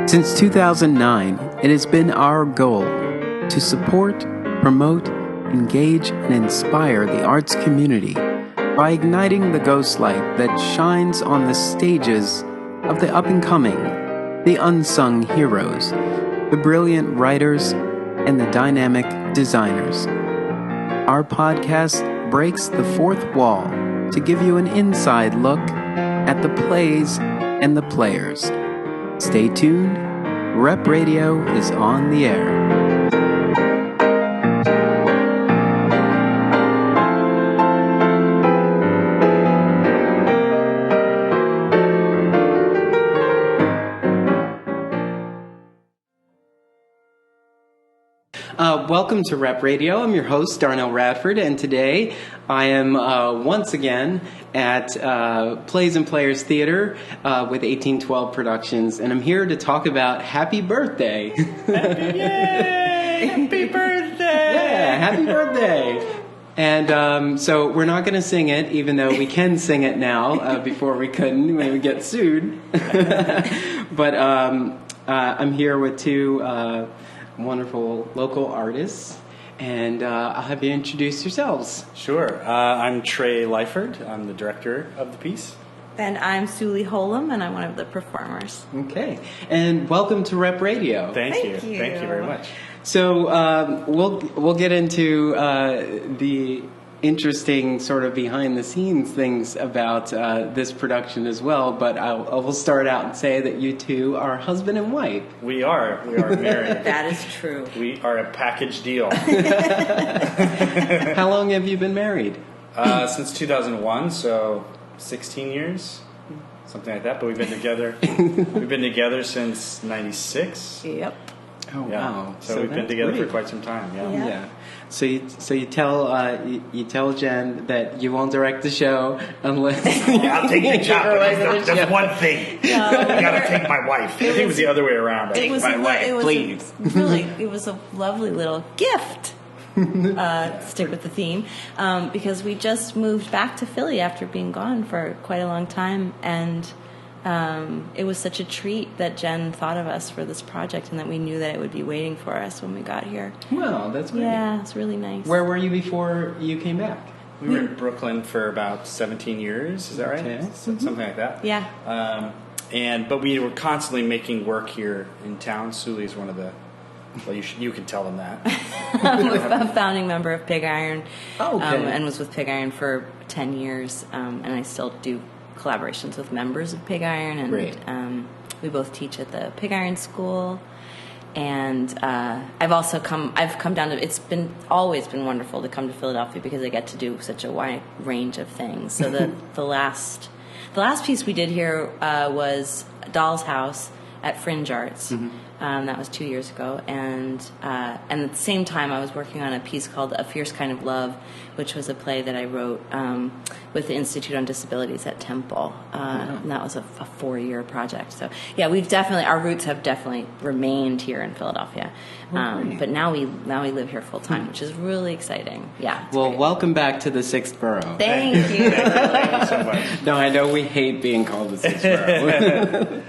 Since 2009, it has been our goal to support, promote, engage, and inspire the arts community by igniting the ghost light that shines on the stages of the up-and-coming, the unsung heroes, the brilliant writers, and the dynamic designers. Our podcast breaks the fourth wall to give you an inside look at the plays and the players. Stay tuned. Rep Radio is on the air. Welcome to Rep Radio. I'm your host, Darnell Radford, and today I am once again at Plays and Players Theater with 1812 Productions, and I'm here to talk about Happy Birthday. Happy birthday! Yeah, happy birthday! And so we're not going to sing it, even though we can sing it now. Before we couldn't, when we get sued. But I'm here with two wonderful local artists, and I'll have you introduce yourselves. Sure. I'm Trey Lyford. I'm the director of the piece. And I'm Suli Holum, and I'm one of the performers. Okay. And welcome to Rep Radio. Thank you. Thank you very much. So we'll get into the interesting sort of behind-the-scenes things about this production as well, but I will start out and say that you two are husband and wife. We are married. That is true. We are a package deal. How long have you been married? Since 2001, so 16 years, something like that. But we've been together. We've been together since '96. Yep. Oh yeah. wow! So we've been together for quite some time. Yeah. So you tell Jen that you won't direct the show unless I'll take the job. There's one thing. You gotta take my wife. I think it was the other way around. Take my wife, please. It was a lovely little gift. Stick with the theme, because we just moved back to Philly after being gone for quite a long time, and it was such a treat that Jen thought of us for this project, and that we knew that it would be waiting for us when we got here. Well, that's great. Yeah, it's really nice. Where were you before you came back? We were in Brooklyn for about 17 years. Is that right? Okay. Something like that. Yeah. But we were constantly making work here in town. Suli is one of the. Well, you can tell them that. I'm a founding member of Pig Iron, okay. And was with Pig Iron for 10 years, and I still do collaborations with members of Pig Iron, and Great. We both teach at the Pig Iron School, and I've come down to. It's always been wonderful to come to Philadelphia because I get to do such a wide range of things. So the last piece we did here was Doll's House at Fringe Arts. Mm-hmm. That was 2 years ago, and at the same time I was working on a piece called A Fierce Kind of Love, which was a play that I wrote with the Institute on Disabilities at Temple, and that was a 4-year project. So yeah, our roots have definitely remained here in Philadelphia, but now we live here full time, which is really exciting. Yeah. Well, great. Welcome back to the 6th Borough. Thank you. Thank you so much. No, I know we hate being called the 6th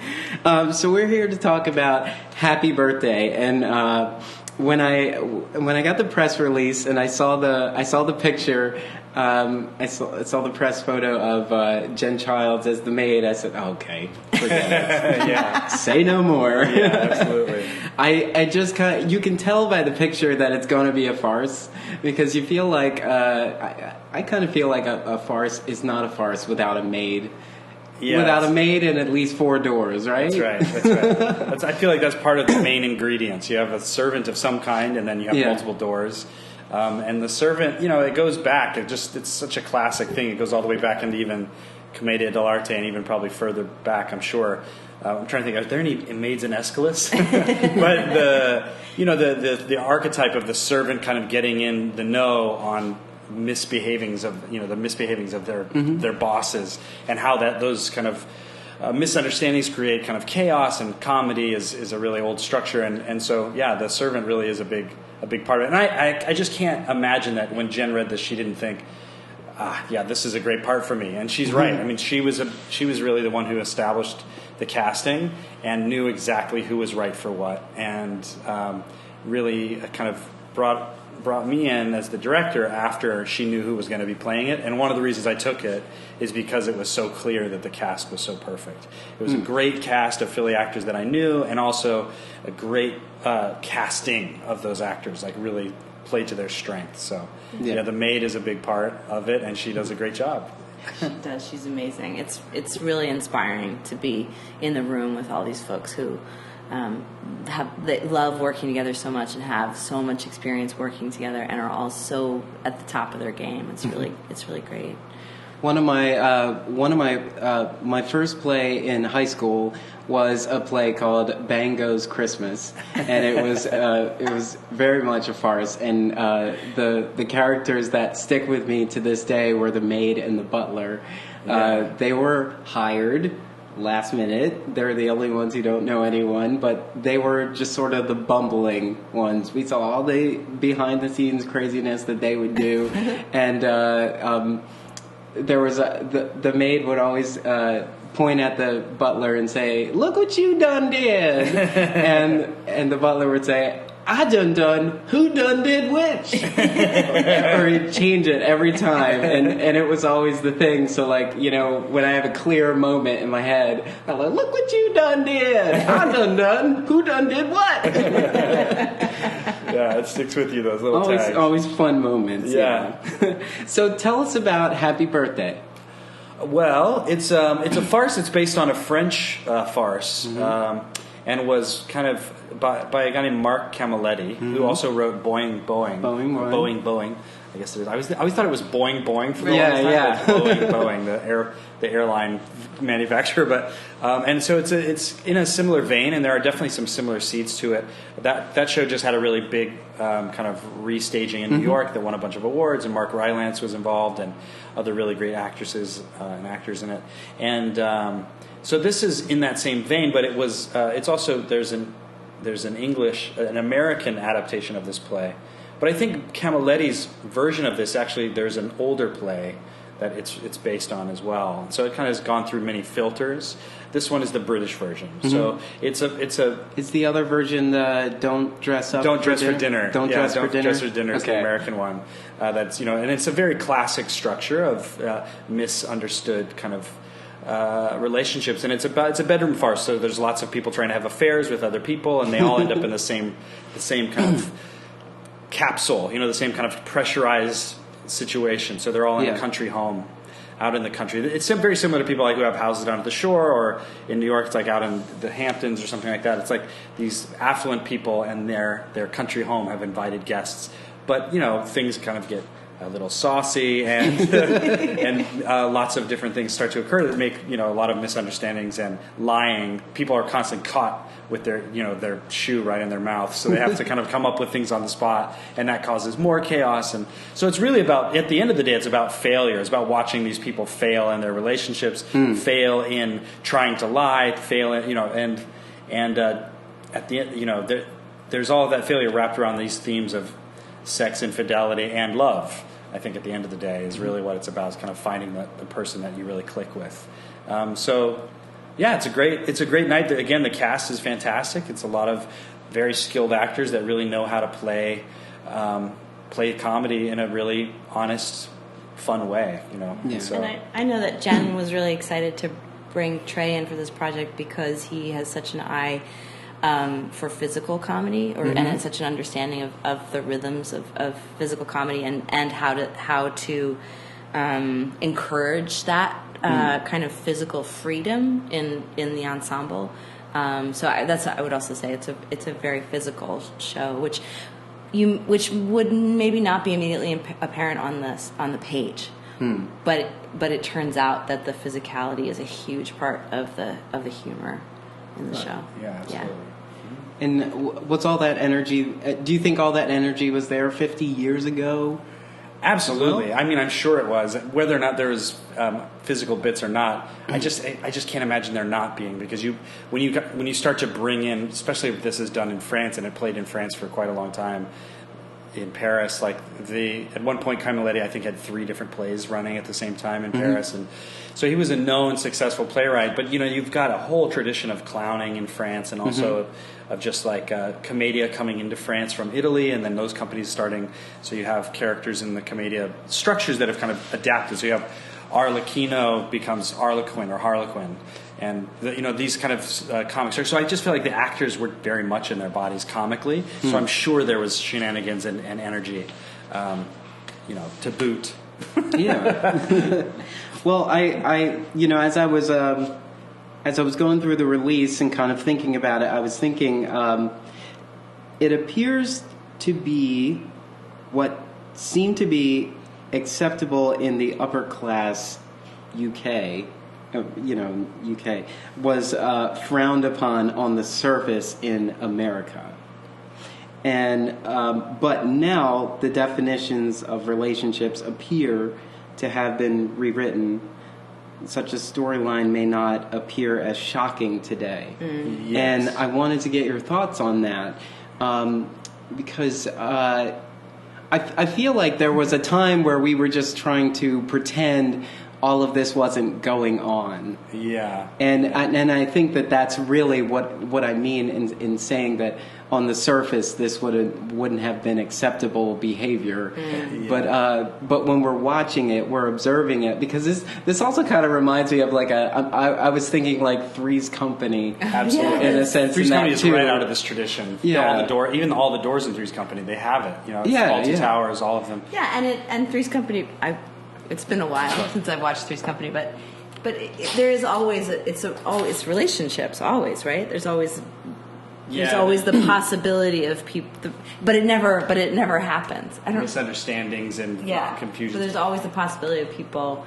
Borough. So we're here to talk about Happy Birthday, and when I got the press release and I saw the picture, I saw the press photo of Jen Childs as the maid. I said, okay, forget it. Yeah. Say no more. Yeah, absolutely. I just you can tell by the picture that it's going to be a farce, because you feel like I kind of feel like a farce is not a farce without a maid. Yeah, without a maid and at least 4 doors, right? That's right. I feel like that's part of the main ingredients. You have a servant of some kind, and then you have multiple doors. And the servant, it goes back. It's such a classic thing. It goes all the way back into even Commedia dell'arte, and even probably further back, I'm sure. I'm trying to think, are there any maids in Aeschylus? But the archetype of the servant kind of getting in the know on misbehavings of their bosses, and how those kind of misunderstandings create kind of chaos, and comedy is a really old structure, and so the servant really is a big part of it. And I just can't imagine that when Jen read this, she didn't think, yeah, this is a great part for me. And she's right. I mean, she was really the one who established the casting and knew exactly who was right for what, and really kind of brought me in as the director after she knew who was going to be playing it. And one of the reasons I took it is because it was so clear that the cast was so perfect. It was a great cast of Philly actors that I knew, and also a great casting of those actors, like really played to their strengths. So yeah, the maid is a big part of it, and she does a great job. She does. She's amazing. It's really inspiring to be in the room with all these folks who they love working together so much and have so much experience working together and are all so at the top of their game. It's really great. One of my first play in high school was a play called Bang Goes Christmas, and it was very much a farce. And the characters that stick with me to this day were the maid and the butler. They were hired last minute. They're the only ones who don't know anyone, but they were just sort of the bumbling ones. We saw all the behind the scenes craziness that they would do, and there was the maid would always point at the butler and say, "Look what you done did," and the butler would say, "I done who done did which," or he'd change it every time, and it was always the thing. So like, you know, when I have a clear moment in my head, I'm like, "Look what you done did! I done who done did what." Yeah, it sticks with you, those little tags. Always fun moments. Yeah. So tell us about Happy Birthday. Well, it's a farce. It's based on a French farce, and was kind of by a guy named Mark Camilletti, who also wrote Boing Boing. Boing Boing. I guess I always thought it was Boing Boing for the longest time. Yeah. Boing Boing, the airline manufacturer. But and so it's in a similar vein, and there are definitely some similar seats to it. That show just had a really big kind of restaging in New York that won a bunch of awards, and Mark Rylance was involved, and other really great actresses and actors in it. And so this is in that same vein, but it's also there's an American adaptation of this play. But I think Camilletti's version of this, actually, there's an older play that it's based on as well. And so it kind of has gone through many filters. This one is the British version. So it's the other version, Don't Dress Up Don't for Dress Dinner? for Dinner. Don't Dress for Dinner? Dress for Dinner is the American one. That's, and it's a very classic structure of misunderstood kind of relationships, and it's a bedroom farce. So there's lots of people trying to have affairs with other people, and they all end up in the same kind of capsule, the same kind of pressurized situation. So they're all in a country home, out in the country. It's very similar to people like who have houses down at the shore, or in New York, it's like out in the Hamptons or something like that. It's like these affluent people and their country home have invited guests, but things kind of get a little saucy, and and lots of different things start to occur that make a lot of misunderstandings and lying. People are constantly caught with their shoe right in their mouth, so they have to kind of come up with things on the spot, and that causes more chaos. And so it's really about, at the end of the day, it's about failure. It's about watching these people fail in their relationships, fail in trying to lie, fail in, and at the end, there's all of that failure wrapped around these themes of sex, infidelity, and love. I think at the end of the day is really what it's about, is kind of finding the person that you really click with. Yeah, it's a great night. Again, the cast is fantastic. It's a lot of very skilled actors that really know how to play comedy in a really honest, fun way. Yeah. So. And I know that Jen was really excited to bring Trey in for this project because he has such an eye for physical comedy, and has such an understanding of the rhythms of physical comedy and how to encourage that kind of physical freedom in the ensemble. I would also say it's a very physical show, which would maybe not be immediately apparent on the page, but it turns out that the physicality is a huge part of the humor in the show. Yeah, absolutely. Yeah. And what's all that energy? Do you think all that energy was there 50 years ago? Absolutely. I mean, I'm sure it was. Whether or not there was physical bits or not, I just can't imagine there not being, because when you start to bring in, especially if this is done in France and it played in France for quite a long time, in Paris. Like at one point, Camilletti, I think, had 3 different plays running at the same time in Paris, and so he was a known successful playwright. But you've got a whole tradition of clowning in France, and also of just like commedia coming into France from Italy, and then those companies starting. So you have characters in the commedia structures that have kind of adapted. So you have Arlecchino becomes Arlequin or Harlequin, and these kind of comic structures. So I just feel like the actors were very much in their bodies comically. So I'm sure there was shenanigans and energy, to boot. Yeah. Well, I as I was going through the release and kind of thinking about it, I was thinking it appears to be what seemed to be acceptable in the upper class UK, UK, was frowned upon on the surface in America. And but now the definitions of relationships appear to have been rewritten. Such a storyline may not appear as shocking today. Yes. And I wanted to get your thoughts on that because I feel like there was a time where we were just trying to pretend all of this wasn't going on. Yeah. And I think that's really what I mean in saying that on the surface this wouldn't have been acceptable behavior. Yeah. But when we're watching it, we're observing it, because this also kind of reminds me of like I was thinking like Three's Company. Absolutely. In a sense. Three's Company is too. right out of this tradition. Yeah. Even all the doors in Three's Company, they have it. Fawlty Towers, all of them. Yeah, and Three's Company, it's been a while since I've watched Three's Company, but there is always it's relationships always, right? There's always the possibility of people, but it never happens. Misunderstandings and confusion. So there's always the possibility of people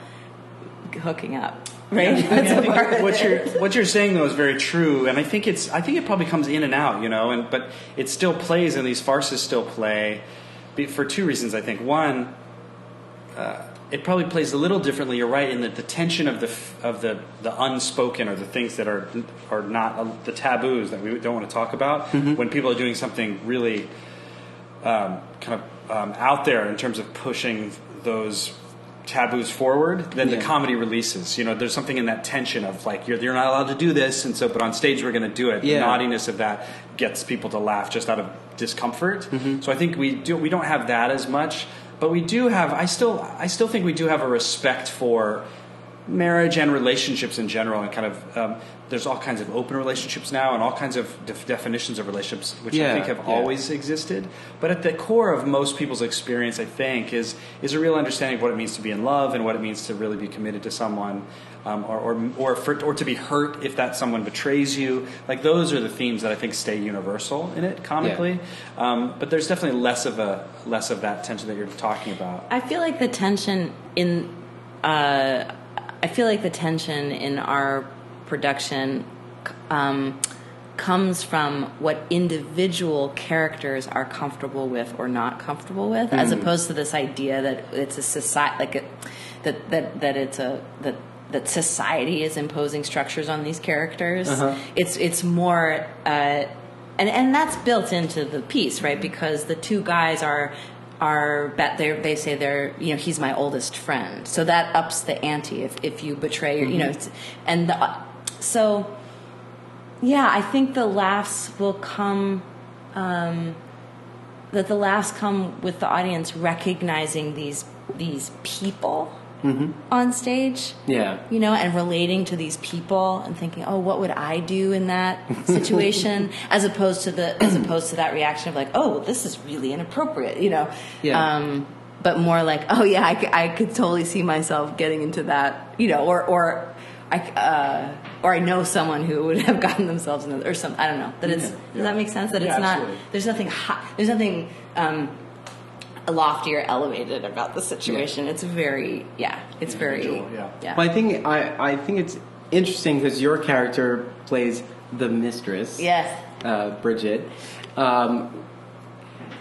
hooking up, right? Yeah. What you're saying though is very true, and I think it probably comes in and out, but it still plays, and these farces still play for 2 reasons. I think one. It probably plays a little differently. You're right in that the tension of the unspoken, or the things that are not the taboos that we don't want to talk about. When people are doing something really out there in terms of pushing those taboos forward, then the comedy releases. There's something in that tension of like you're not allowed to do this, and so but on stage we're going to do it. The naughtiness of that gets people to laugh just out of discomfort. So I think we don't have that as much. But we do have. I still think we do have a respect for marriage and relationships in general, and kind of there's all kinds of open relationships now, and all kinds of definitions of relationships, which I think have always existed. But at the core of most people's experience, I think, is a real understanding of what it means to be in love, and what it means to really be committed to someone, or to be hurt if that someone betrays you. Like those are the themes that I think stay universal in it comically. But there's definitely less of that tension that you're talking about. I feel like the tension in our production comes from what individual characters are comfortable with or not comfortable with, as opposed to this idea that it's a society, that society is imposing structures on these characters. It's more, and that's built into the piece, right? Because the 2 guys they say they're, he's my oldest friend, so that ups the ante if you betray your, so I think the laughs will come, that the laughs come with the audience recognizing these people on stage, and relating to these people and thinking, oh, what would I do in that situation, as opposed to that reaction of like, oh, this is really inappropriate, but more like, oh yeah, I could totally see myself getting into that, or I know someone who would have gotten themselves in, or something. I don't know. Does that make sense? That it's not. There's nothing hot. There's nothing lofty or elevated about the situation. It's very. It's very. Well, I think it's interesting because your character plays the mistress. Yes. Brigit,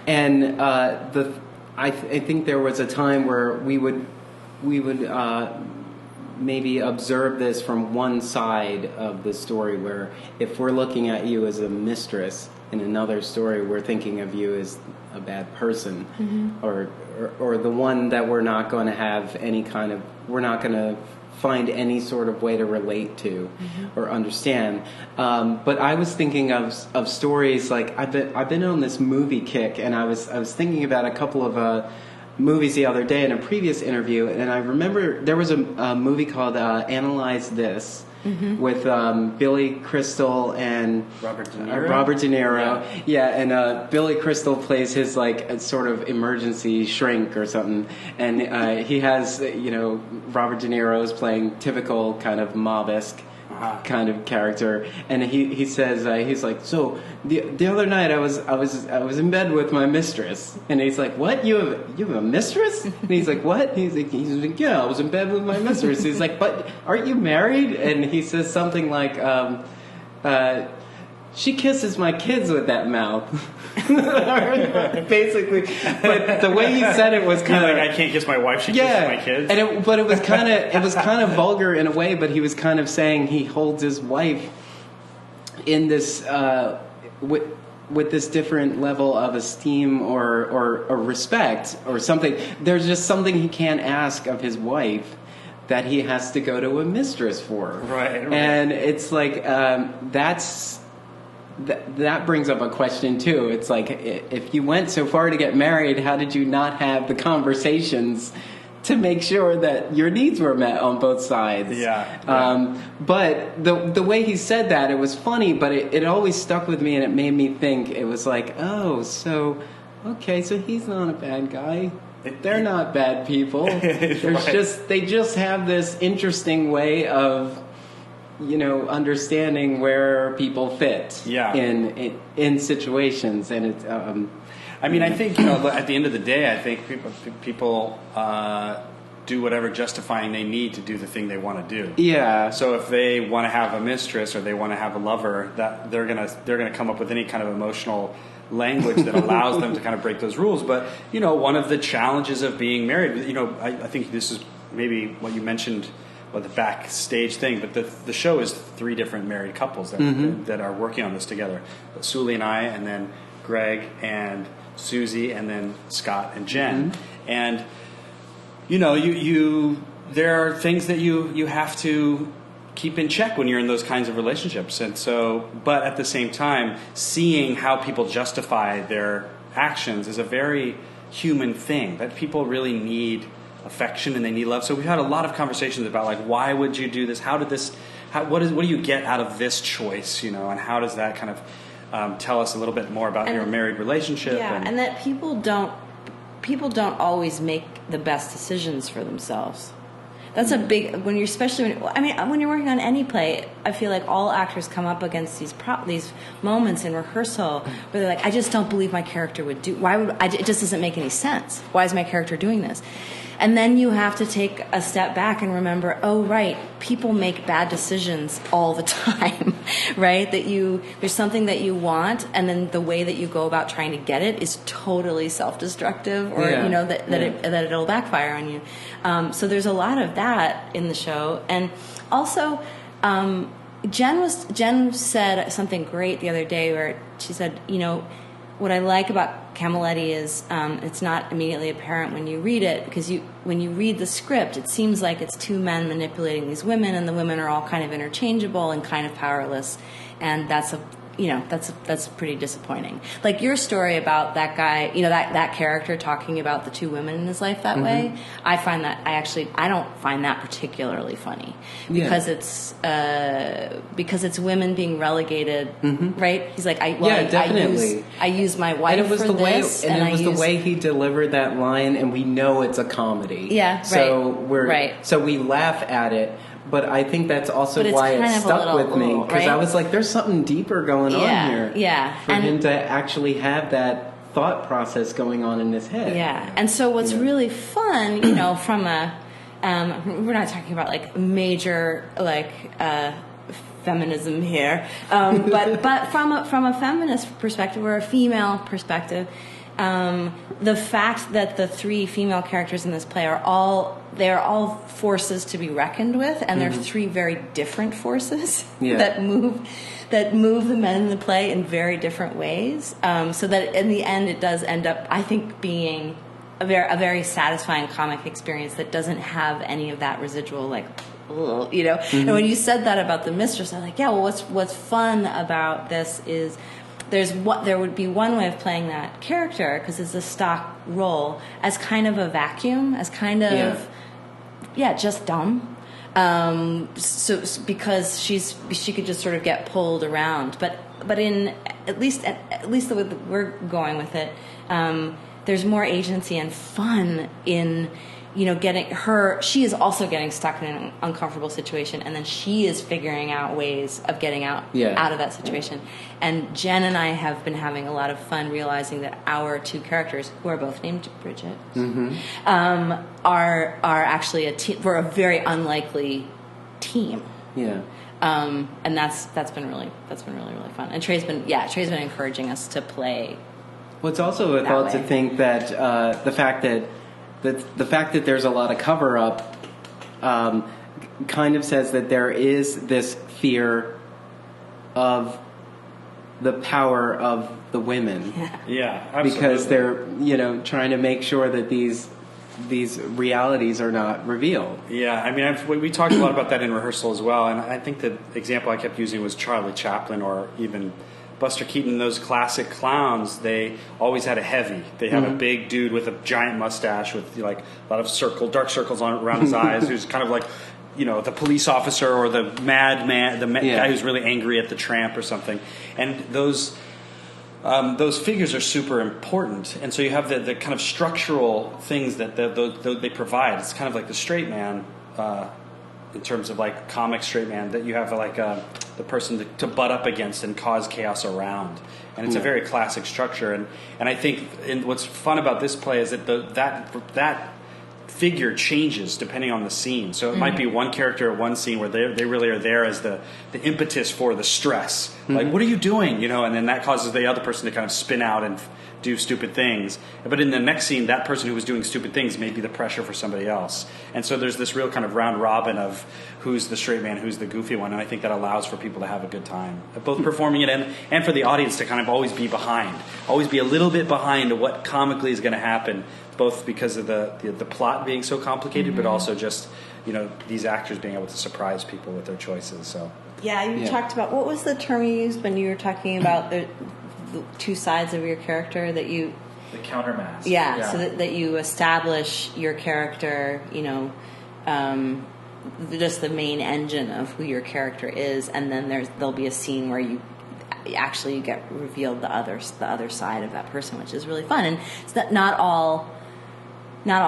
and I think there was a time where we would maybe observe this from one side of the story, where if we're looking at you as a mistress, in another story we're thinking of you as a bad person, or the one that we're not going to have any kind of, we're not going to find any sort of way to relate to or understand. But I was thinking of stories like I've been on this movie kick, and I was thinking about a couple of movies the other day in a previous interview, and I remember there was a movie called Analyze This. With Billy Crystal and Robert De Niro. Yeah, and Billy Crystal plays his like a sort of emergency shrink or something, and he has Robert De Niro is playing typical kind of mob-esque kind of character, and he says he's like, so the other night I was in bed with my mistress, and he's like, what, you have a mistress? And he's like, what? He's like yeah, I was in bed with my mistress. He's like, but aren't you married? And he says something like she kisses my kids with that mouth. Basically, but the way he said it was kind of like, I can't kiss my wife, she kisses my kids. And but it was kind of vulgar in a way, but he was kind of saying he holds his wife in this with this different level of esteem or respect or something. There's just something he can't ask of his wife that he has to go to a mistress for. Right. And it's like that brings up a question too. It's like, if you went so far to get married, how did you not have the conversations to make sure that your needs were met on both sides? Yeah. But the way he said that, it was funny, but it always stuck with me, and it made me think. It was like, oh, so he's not a bad guy. They're not bad people. They just have this interesting way of understanding where people fit in situations, and it's. I mean, I think at the end of the day, I think people do whatever justifying they need to do the thing they want to do. Yeah. So if they want to have a mistress or they want to have a lover, that they're gonna come up with any kind of emotional language that allows them to kind of break those rules. But one of the challenges of being married, I think this is maybe what you mentioned. Well, the backstage thing, but the show is 3 different married couples that are working on this together. Sully and I, and then Greg and Susie, and then Scott and Jen. And there are things that you have to keep in check when you're in those kinds of relationships. And so, but at the same time, seeing how people justify their actions is a very human thing that people really need. Affection, and they need love. So we've had a lot of conversations about, like, why would you do this? What do you get out of this choice? And how does that kind of tell us a little bit more about your married relationship? Yeah, and that people don't always make the best decisions for themselves. That's a big when you're working on any play. I feel like all actors come up against these moments in rehearsal where they're like, I just don't believe my character would do. It just doesn't make any sense. Why is my character doing this? And then you have to take a step back and remember, oh, right, people make bad decisions all the time, right? There's something that you want, and then the way that you go about trying to get it is totally self-destructive, or that it'll backfire on you. So there's a lot of that in the show, and also Jen said something great the other day where she said, what I like about Camilletti is it's not immediately apparent when you read it, because when you read the script, it seems like it's 2 men manipulating these women, and the women are all kind of interchangeable and kind of powerless, and that's pretty disappointing. Like your story about that guy, that character talking about the 2 women in his life that way. I don't find that particularly funny because it's women being relegated, right? He's like, definitely. I use my wife for this, and it was the way he delivered that line, and we know it's a comedy. Yeah, right. So we laugh at it. But I think that's also why it stuck with me, because I was like, there's something deeper going on here. Yeah. For him to actually have that thought process going on in his head. Yeah. And so what's really fun, from a, we're not talking about like major feminism here, but from a feminist perspective or a female perspective, the fact that the 3 female characters in this play are all they're all forces to be reckoned with, and they're three very different forces that move the men in the play in very different ways. So that in the end, it does end up, I think, being a very satisfying comic experience that doesn't have any of that residual, like, ugh, you know. And when you said that about the mistress, I'm like, yeah. Well, what's fun about this is there would be one way of playing that character, because it's a stock role, as kind of a vacuum, as kind of just dumb. So because she could just sort of get pulled around, but in at least the way that we're going with it, there's more agency and fun in, you know, she is also getting stuck in an uncomfortable situation, and then she is figuring out ways of getting out of that situation. And Jen and I have been having a lot of fun realizing that our two characters, who are both named Brigit, are actually a team. We're a very unlikely team. Yeah. And that's been really fun. And Trey's been encouraging us to play. Well, it's also a thought to think that the fact that there's a lot of cover up kind of says that there is this fear of the power of the women. Yeah, absolutely. Because they're, you know, trying to make sure that these realities are not revealed. Yeah, I mean, we talked a lot about that in rehearsal as well, and I think the example I kept using was Charlie Chaplin or even Buster Keaton. Those classic clowns, they always had a heavy. They have a big dude with a giant mustache with, like, a lot of dark circles around his eyes, who's kind of like, you know, the police officer or the madman, guy who's really angry at the tramp or something. And those figures are super important, and so you have the kind of structural things that they provide. It's kind of like the straight man, in terms of like comic straight man, that you have like the person to butt up against and cause chaos around, and it's a very classic structure. And I think what's fun about this play is that that figure changes depending on the scene. So it might be one character at one scene where they really are there as the impetus for the stress. Like, what are you doing? You know, and then that causes the other person to kind of spin out and do stupid things. But in the next scene, that person who was doing stupid things may be the pressure for somebody else. And so there's this real kind of round robin of who's the straight man, who's the goofy one. And I think that allows for people to have a good time, both performing it and for the audience to kind of always be a little bit behind what comically is going to happen, both because of the plot being so complicated, but also just, you know, these actors being able to surprise people with their choices. So you talked about, what was the term you used when you were talking about the two sides of your character that you... The countermask. Yeah, so that you establish your character, you know, just the main engine of who your character is, and then there'll be a scene where you get revealed the other side of that person, which is really fun. And it's not all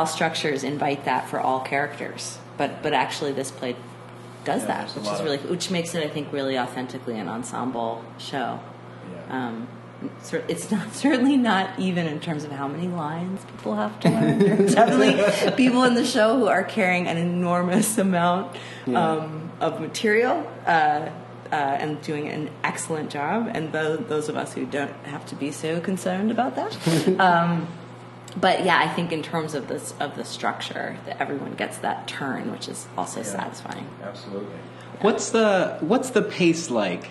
structures invite that for all characters, but actually this play does that, which makes it, I think, really authentically an ensemble show. Yeah. It's certainly not even in terms of how many lines people have to learn. There's definitely people in the show who are carrying an enormous amount of material and doing an excellent job, and those of us who don't have to be so concerned about that. But yeah, I think in terms of the structure, that everyone gets that turn, which is also satisfying. Absolutely. Yeah. What's the pace like?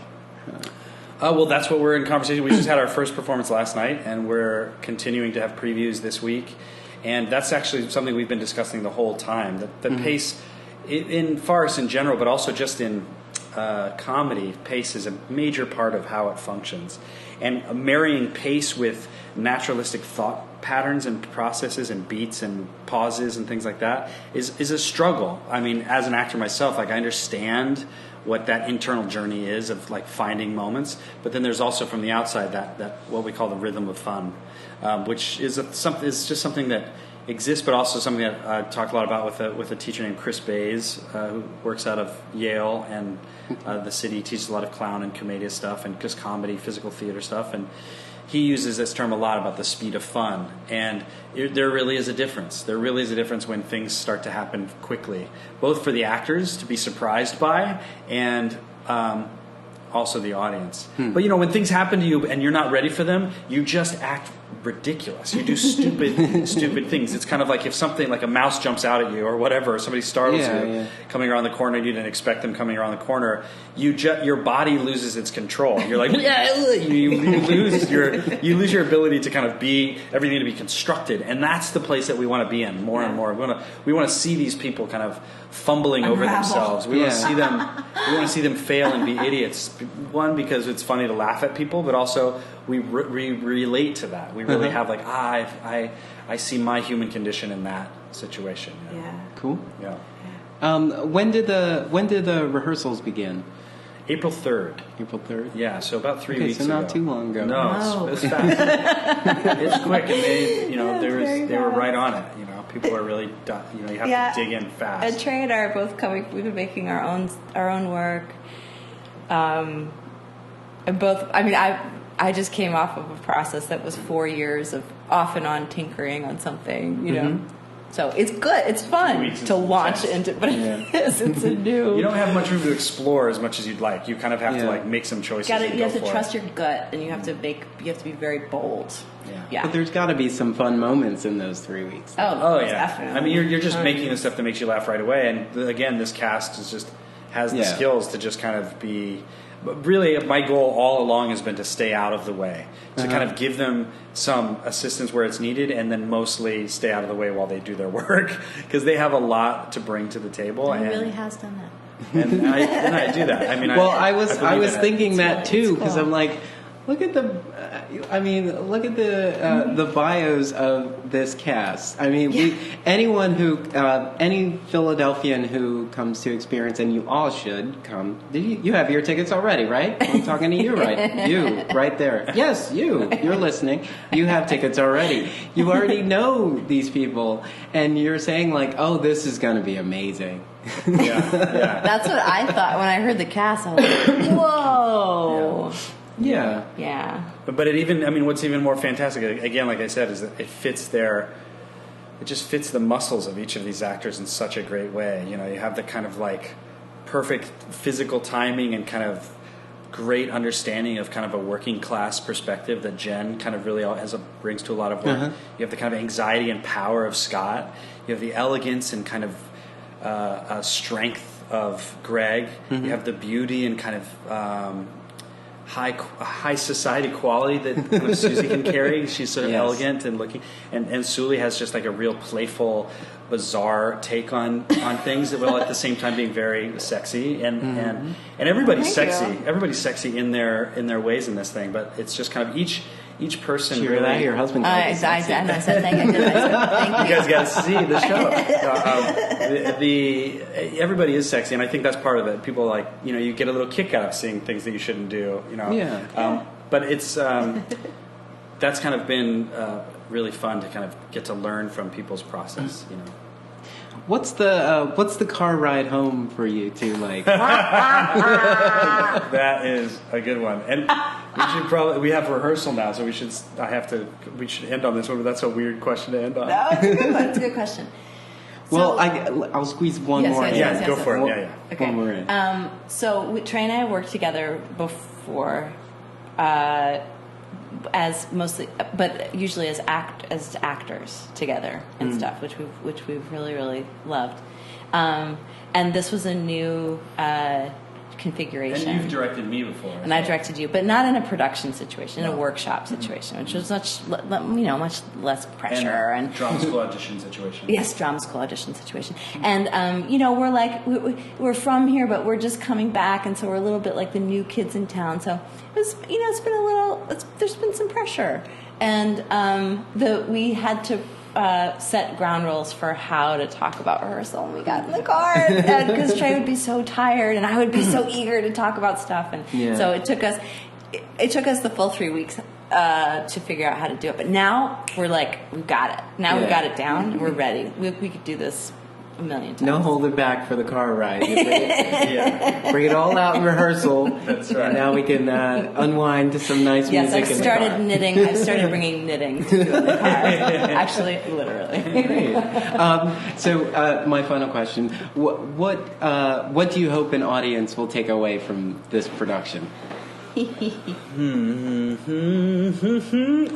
Well, that's what we're in conversation. We just had our first performance last night, and we're continuing to have previews this week. And that's actually something we've been discussing the whole time. The pace in farce in general, but also just in comedy, pace is a major part of how it functions. And marrying pace with naturalistic thought patterns and processes and beats and pauses and things like that is a struggle. I mean, as an actor myself, like, I understand what that internal journey is of, like, finding moments, but then there's also from the outside that what we call the rhythm of fun, which is just something that exists, but also something that I talked a lot about with a teacher named Chris Bays, who works out of Yale and the city, teaches a lot of clown and commedia stuff and just comedy, physical theater stuff, and he uses this term a lot about the speed of fun, and there really is a difference. There really is a difference when things start to happen quickly, both for the actors to be surprised by and also the audience. But, you know, when things happen to you and you're not ready for them, you just act ridiculous. You do stupid things. It's kind of like if something like a mouse jumps out at you or whatever, somebody startles you coming around the corner, and you didn't expect them coming around the corner. Your body loses its control. You're like you lose your ability to kind of be everything to be constructed, and that's the place that we want to be in more and more. We want to see these people kind of fumbling over themselves. We want to see them. We want to see them fail and be idiots. One, because it's funny to laugh at people, but also we relate to that. We really have like I see my human condition in that situation. Yeah. Cool. Yeah. When did the rehearsals begin? April 3rd. April 3rd? Yeah, so about 3 weeks so ago. not too long ago. No, it's fast. It's quick, and they were right on it. People are really, you have to dig in fast. And Trey and I are both coming. We've been making our own work. And both. I mean, I just came off of a process that was 4 years of off and on tinkering on something. You know. So it's good. It's fun to launch into, but it's a new. You don't have much room to explore as much as you'd like. You kind of have to like make some choices. You have to trust your gut, and you have to be very bold. Yeah. But there's got to be some fun moments in those 3 weeks. Oh yeah. Definitely. I mean, you're just making the stuff that makes you laugh right away, and again, this cast has the skills to just kind of be. But really, my goal all along has been to stay out of the way, to kind of give them some assistance where it's needed, and then mostly stay out of the way while they do their work, because they have a lot to bring to the table. He really has done that. And I do that. I mean, I was thinking that too, because I'm like, look at the bios of this cast. I mean, any Philadelphian who comes to experience, and you all should come. You have your tickets already, right? I'm talking to you, right? You, right there. Yes, you're listening. You have tickets already. You already know these people, and you're saying like, oh, this is going to be amazing. Yeah. That's what I thought when I heard the cast. I was like, whoa. Yeah. But what's even more fantastic, again, like I said, is that it just fits the muscles of each of these actors in such a great way. You have the kind of like perfect physical timing and kind of great understanding of kind of a working class perspective that Jen kind of really brings to a lot of work. You have the kind of anxiety and power of Scott. You have the elegance and kind of strength of Greg. You have the beauty and kind of high society quality that kind of Susie can carry. She's sort of elegant and looking, and Sully has just like a real playful, bizarre take on things, while at the same time being very sexy. And everybody's sexy. Everybody's sexy in their ways in this thing. But it's just kind of each person. Did you hear that? Your husband. I said thank you. You guys got to see the show. Everybody is sexy, and I think that's part of it. People you get a little kick out of seeing things that you shouldn't do. But it's that's kind of been really fun to kind of get to learn from people's process. What's the car ride home for you two like? That is a good one, and we have rehearsal now, so we should end on this one. But that's a weird question to end on. No, it's a good one. It's a good question. Well, I'll squeeze one more in. Yes, go for it. Yeah. Okay. One more in. So Trey and I worked together before, as mostly, but usually as actors together and stuff, which we've really, really loved. And this was a new configuration. And you've directed me before. And I directed you, but not in a production situation, in a workshop situation, which was much less pressure and drama school audition situation. Yes, drama school audition situation. And we're like we're from here, but we're just coming back, and so we're a little bit like the new kids in town. So it's been there's been some pressure, and we had to set ground rules for how to talk about rehearsal when we got in the car, because Trey would be so tired and I would be so eager to talk about stuff, and so it took us the full 3 weeks to figure out how to do it. But now we're like, we've got it. Now we've got it down. We're ready. We could do this a million times. No holding back for the car ride. Bring it all out in rehearsal. That's right. And now we can unwind to some nice music. Yes, I've started knitting. I've started bringing knitting to the car. Actually, literally. Great. So my final question: what do you hope an audience will take away from this production?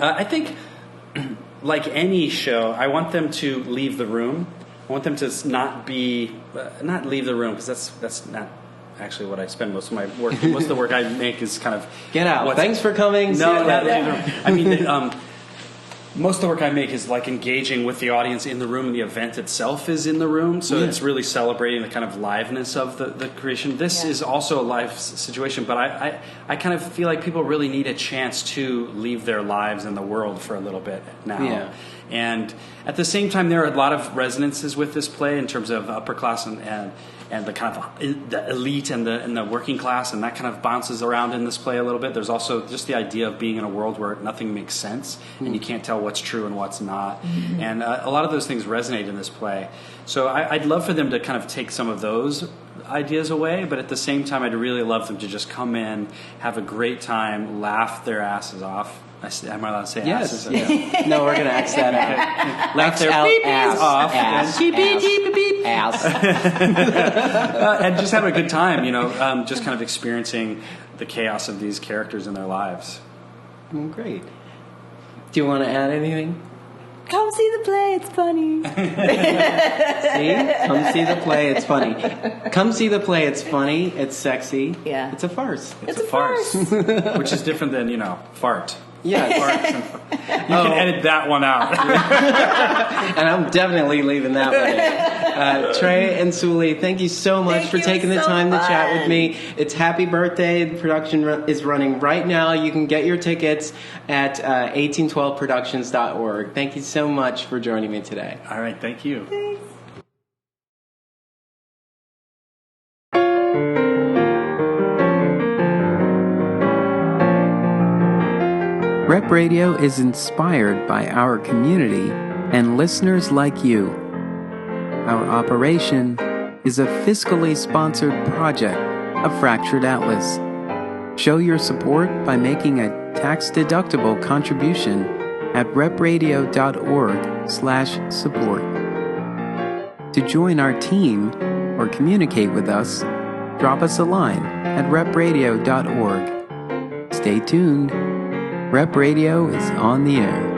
I think like any show, I want them to leave the room. I want them to not leave the room, because that's not actually what I spend most of my work. Most of the work I make is kind of get out. Thanks for coming. No, not leave the room. I mean, most of the work I make is like engaging with the audience in the room, and the event itself is in the room. So it's really celebrating the kind of liveness of the creation. This is also a live situation, but I kind of feel like people really need a chance to leave their lives in the world for a little bit now. Yeah. And at the same time, there are a lot of resonances with this play in terms of upper class and the kind of the elite and the working class, and that kind of bounces around in this play a little bit. There's also just the idea of being in a world where nothing makes sense and you can't tell what's true and what's not. Mm-hmm. And a lot of those things resonate in this play. So I'd love for them to kind of take some of those ideas away, but at the same time, I'd really love them to just come in, have a great time, laugh their asses off. Am I allowed to say asses? Yes. No, we're going to X that out. Laugh their ass off. Ass. Beep, beep, beep, beep. Ass. And just have a good time, just kind of experiencing the chaos of these characters in their lives. Great. Do you want to add anything? Come see the play, it's funny. See? Come see the play, it's funny. Come see the play, it's funny, it's sexy. Yeah. It's a farce. It's a farce. Which is different than, fart. Yeah, you can edit that one out. And I'm definitely leaving that one in. Trey and Suli, thank you so much for taking the time to chat with me. It's Happy Birthday. The production is running right now. You can get your tickets at 1812productions.org. Thank you so much for joining me today. All right, thank you. Thanks. Rep Radio is inspired by our community and listeners like you. Our operation is a fiscally sponsored project of Fractured Atlas. Show your support by making a tax-deductible contribution at repradio.org/support. To join our team or communicate with us, drop us a line at repradio.org. Stay tuned. Rep Radio is on the air.